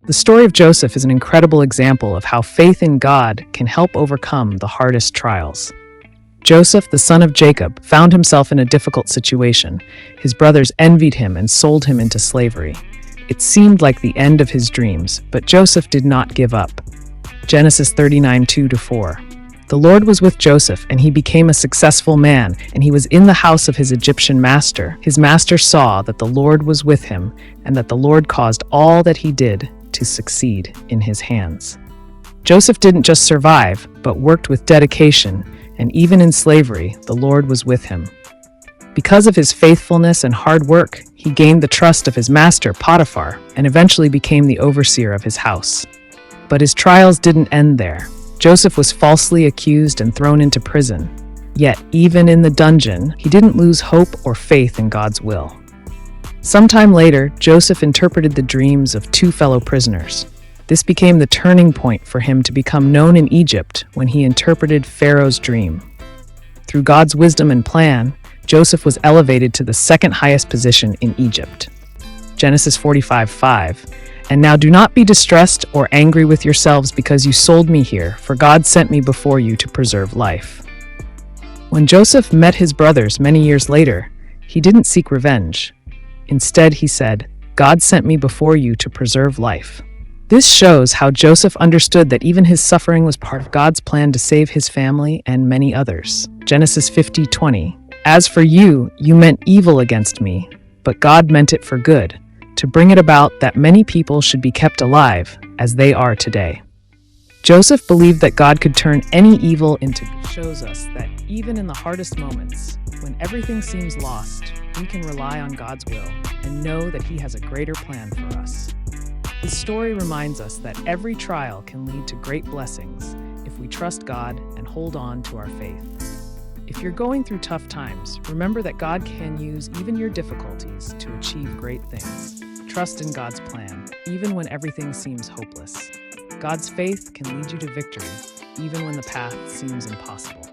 The story of Joseph is an incredible example of how faith in God can help overcome the hardest trials. Joseph, the son of Jacob, found himself in a difficult situation. His brothers envied him and sold him into slavery. It seemed like the end of his dreams, but Joseph did not give up. Genesis 39:2-4. The Lord was with Joseph, and he became a successful man, and he was in the house of his Egyptian master. His master saw that the Lord was with him, and that the Lord caused all that he did to succeed in his hands. Joseph didn't just survive, but worked with dedication, and even in slavery, the Lord was with him. Because of his faithfulness and hard work, he gained the trust of his master, Potiphar, and eventually became the overseer of his house. But his trials didn't end there. Joseph was falsely accused and thrown into prison. Yet, even in the dungeon, he didn't lose hope or faith in God's will. Sometime later, Joseph interpreted the dreams of two fellow prisoners. This became the turning point for him to become known in Egypt when he interpreted Pharaoh's dream. Through God's wisdom and plan, Joseph was elevated to the second highest position in Egypt. Genesis 45:5. And now do not be distressed or angry with yourselves because you sold me here, for God sent me before you to preserve life. When Joseph met his brothers many years later, he didn't seek revenge. Instead, he said, God sent me before you to preserve life. This shows how Joseph understood that even his suffering was part of God's plan to save his family and many others. Genesis 50:20. As for you, you meant evil against me, but God meant it for good, to bring it about that many people should be kept alive, as they are today. Joseph believed that God could turn any evil into good. Shows us that even in the hardest moments, when everything seems lost, we can rely on God's will and know that He has a greater plan for us. This story reminds us that every trial can lead to great blessings if we trust God and hold on to our faith. If you're going through tough times, remember that God can use even your difficulties to achieve great things. Trust in God's plan, even when everything seems hopeless. God's faith can lead you to victory, even when the path seems impossible.